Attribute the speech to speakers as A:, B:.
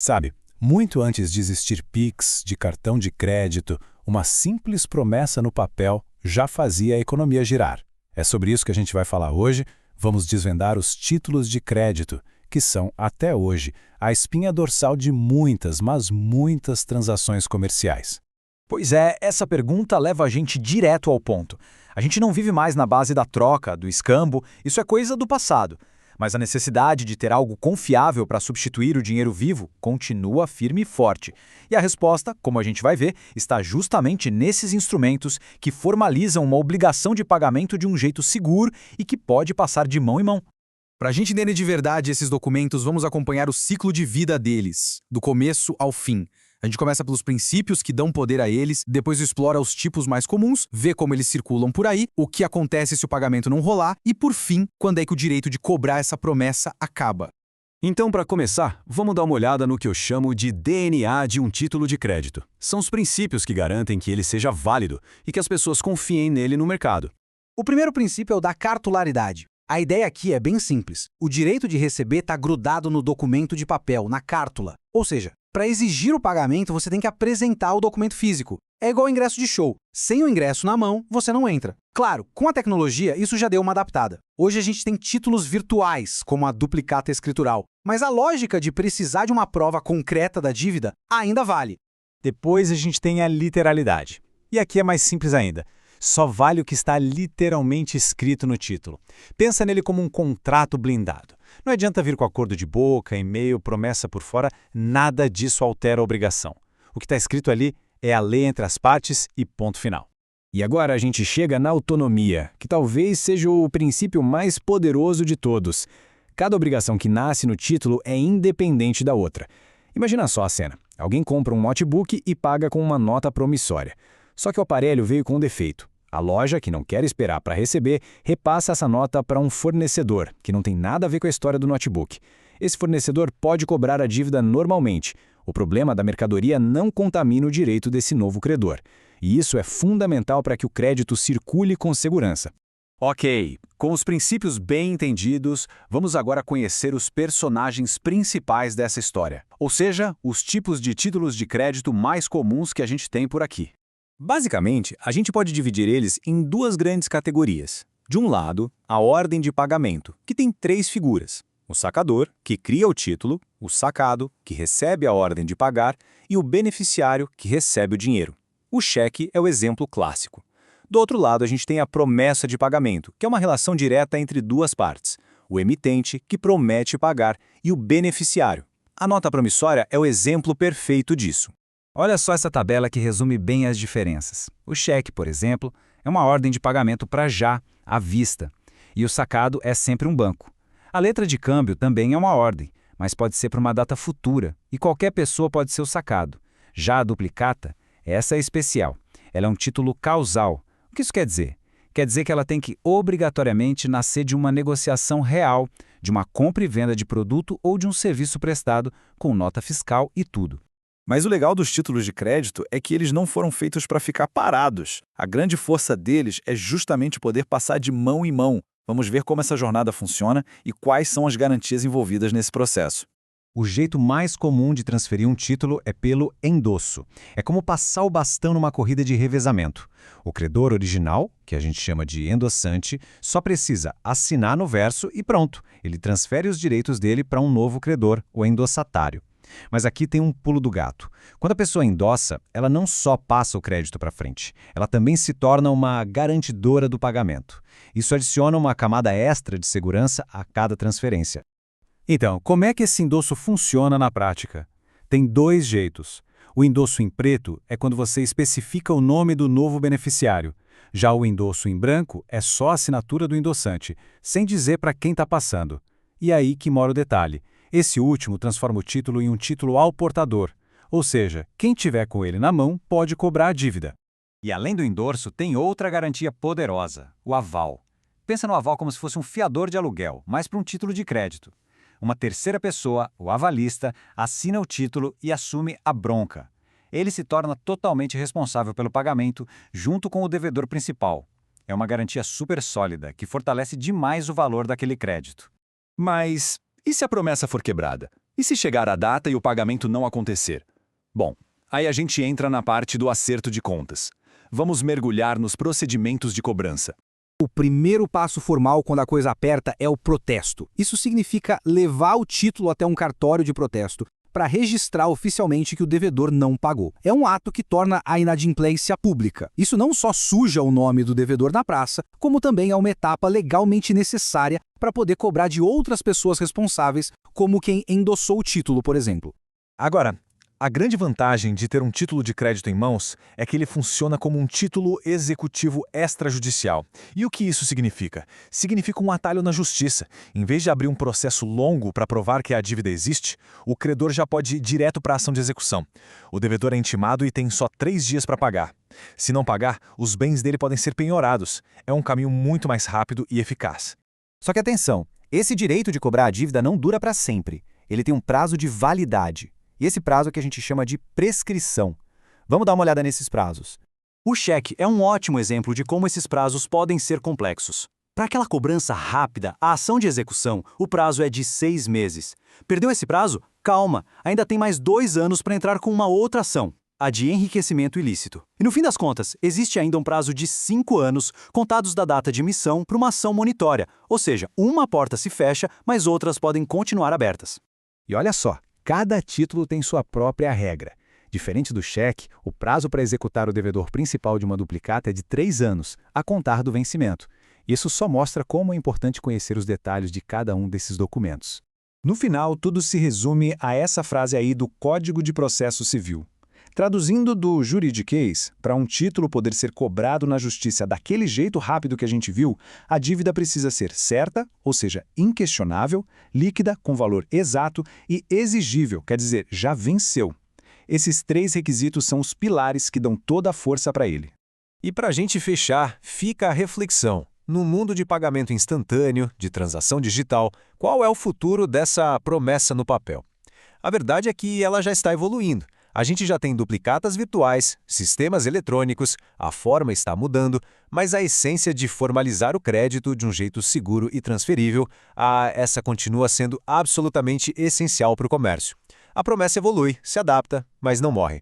A: Sabe, muito antes de existir Pix, de cartão de crédito, uma simples promessa no papel já fazia a economia girar. É sobre isso que a gente vai falar hoje. Vamos desvendar os títulos de crédito, que são, até hoje, a espinha dorsal de muitas, mas muitas transações comerciais.
B: Pois é, essa pergunta leva a gente direto ao ponto. A gente não vive mais na base da troca, do escambo, isso é coisa do passado. Mas a necessidade de ter algo confiável para substituir o dinheiro vivo continua firme e forte. E a resposta, como a gente vai ver, está justamente nesses instrumentos que formalizam uma obrigação de pagamento de um jeito seguro e que pode passar de mão em mão.
C: Para a gente entender de verdade esses documentos, vamos acompanhar o ciclo de vida deles, do começo ao fim. A gente começa pelos princípios que dão poder a eles, depois explora os tipos mais comuns, vê como eles circulam por aí, o que acontece se o pagamento não rolar e, por fim, quando é que o direito de cobrar essa promessa acaba.
D: Então, para começar, vamos dar uma olhada no que eu chamo de DNA de um título de crédito. São os princípios que garantem que ele seja válido e que as pessoas confiem nele no mercado.
E: O primeiro princípio é o da cartularidade. A ideia aqui é bem simples. O direito de receber está grudado no documento de papel, na cártula. Ou seja, para exigir o pagamento, você tem que apresentar o documento físico. É igual ingresso de show. Sem o ingresso na mão, você não entra. Claro, com a tecnologia, isso já deu uma adaptada. Hoje a gente tem títulos virtuais, como a duplicata escritural. Mas a lógica de precisar de uma prova concreta da dívida ainda vale.
A: Depois a gente tem a literalidade. E aqui é mais simples ainda. Só vale o que está literalmente escrito no título. Pensa nele como um contrato blindado. Não adianta vir com acordo de boca, e-mail, promessa por fora, nada disso altera a obrigação. O que está escrito ali é a lei entre as partes e ponto final.
D: E agora a gente chega na autonomia, que talvez seja o princípio mais poderoso de todos. Cada obrigação que nasce no título é independente da outra. Imagina só a cena. Alguém compra um notebook e paga com uma nota promissória. Só que o aparelho veio com um defeito. A loja, que não quer esperar para receber, repassa essa nota para um fornecedor, que não tem nada a ver com a história do notebook. Esse fornecedor pode cobrar a dívida normalmente. O problema da mercadoria não contamina o direito desse novo credor. E isso é fundamental para que o crédito circule com segurança.
B: Ok, com os princípios bem entendidos, vamos agora conhecer os personagens principais dessa história. Ou seja, os tipos de títulos de crédito mais comuns que a gente tem por aqui.
D: Basicamente, a gente pode dividir eles em duas grandes categorias. De um lado, a ordem de pagamento, que tem três figuras. O sacador, que cria o título, o sacado, que recebe a ordem de pagar, e o beneficiário, que recebe o dinheiro. O cheque é o exemplo clássico. Do outro lado, a gente tem a promessa de pagamento, que é uma relação direta entre duas partes. O emitente, que promete pagar, e o beneficiário. A nota promissória é o exemplo perfeito disso.
F: Olha só essa tabela que resume bem as diferenças. O cheque, por exemplo, é uma ordem de pagamento para já, à vista. E o sacado é sempre um banco. A letra de câmbio também é uma ordem, mas pode ser para uma data futura, e qualquer pessoa pode ser o sacado. Já a duplicata, essa é especial. Ela é um título causal. O que isso quer dizer? Quer dizer que ela tem que obrigatoriamente nascer de uma negociação real, de uma compra e venda de produto ou de um serviço prestado, com nota fiscal e tudo.
C: Mas o legal dos títulos de crédito é que eles não foram feitos para ficar parados. A grande força deles é justamente poder passar de mão em mão. Vamos ver como essa jornada funciona e quais são as garantias envolvidas nesse processo.
A: O jeito mais comum de transferir um título é pelo endosso. É como passar o bastão numa corrida de revezamento. O credor original, que a gente chama de endossante, só precisa assinar no verso e pronto. Ele transfere os direitos dele para um novo credor, o endossatário. Mas aqui tem um pulo do gato. Quando a pessoa endossa, ela não só passa o crédito para frente, ela também se torna uma garantidora do pagamento. Isso adiciona uma camada extra de segurança a cada transferência. Então, como é que esse endosso funciona na prática? Tem dois jeitos. O endosso em preto é quando você especifica o nome do novo beneficiário. Já o endosso em branco é só a assinatura do endossante, sem dizer para quem está passando. E aí que mora o detalhe. Esse último transforma o título em um título ao portador, ou seja, quem tiver com ele na mão pode cobrar a dívida.
F: E além do endorso, tem outra garantia poderosa, o aval. Pensa no aval como se fosse um fiador de aluguel, mas para um título de crédito. Uma terceira pessoa, o avalista, assina o título e assume a bronca. Ele se torna totalmente responsável pelo pagamento, junto com o devedor principal. É uma garantia super sólida, que fortalece demais o valor daquele crédito.
D: Mas e se a promessa for quebrada?
G: E se chegar a data e o pagamento não acontecer? Bom, aí a gente entra na parte do acerto de contas. Vamos mergulhar nos procedimentos de cobrança.
E: O primeiro passo formal quando a coisa aperta é o protesto. Isso significa levar o título até um cartório de protesto para registrar oficialmente que o devedor não pagou. É um ato que torna a inadimplência pública. Isso não só suja o nome do devedor na praça, como também é uma etapa legalmente necessária para poder cobrar de outras pessoas responsáveis, como quem endossou o título, por exemplo.
A: Agora, a grande vantagem de ter um título de crédito em mãos é que ele funciona como um título executivo extrajudicial. E o que isso significa? Significa um atalho na justiça. Em vez de abrir um processo longo para provar que a dívida existe, o credor já pode ir direto para a ação de execução. O devedor é intimado e tem só 3 dias para pagar. Se não pagar, os bens dele podem ser penhorados. É um caminho muito mais rápido e eficaz.
B: Só que atenção, esse direito de cobrar a dívida não dura para sempre. Ele tem um prazo de validade. E esse prazo é que a gente chama de prescrição. Vamos dar uma olhada nesses prazos. O cheque é um ótimo exemplo de como esses prazos podem ser complexos. Para aquela cobrança rápida, a ação de execução, o prazo é de 6 meses. Perdeu esse prazo? Calma, ainda tem mais 2 anos para entrar com uma outra ação, a de enriquecimento ilícito. E no fim das contas, existe ainda um prazo de 5 anos, contados da data de emissão, para uma ação monitória, ou seja, uma porta se fecha, mas outras podem continuar abertas.
D: E olha só, cada título tem sua própria regra. Diferente do cheque, o prazo para executar o devedor principal de uma duplicata é de 3 anos, a contar do vencimento. Isso só mostra como é importante conhecer os detalhes de cada um desses documentos.
A: No final, tudo se resume a essa frase aí do Código de Processo Civil. Traduzindo do juridiquês, para um título poder ser cobrado na justiça daquele jeito rápido que a gente viu, a dívida precisa ser certa, ou seja, inquestionável, líquida, com valor exato e exigível, quer dizer, já venceu. Esses 3 requisitos são os pilares que dão toda a força para ele. E para a gente fechar, fica a reflexão. No mundo de pagamento instantâneo, de transação digital, qual é o futuro dessa promessa no papel? A verdade é que ela já está evoluindo. A gente já tem duplicatas virtuais, sistemas eletrônicos, a forma está mudando, mas a essência de formalizar o crédito de um jeito seguro e transferível, essa continua sendo absolutamente essencial para o comércio. A promessa evolui, se adapta, mas não morre.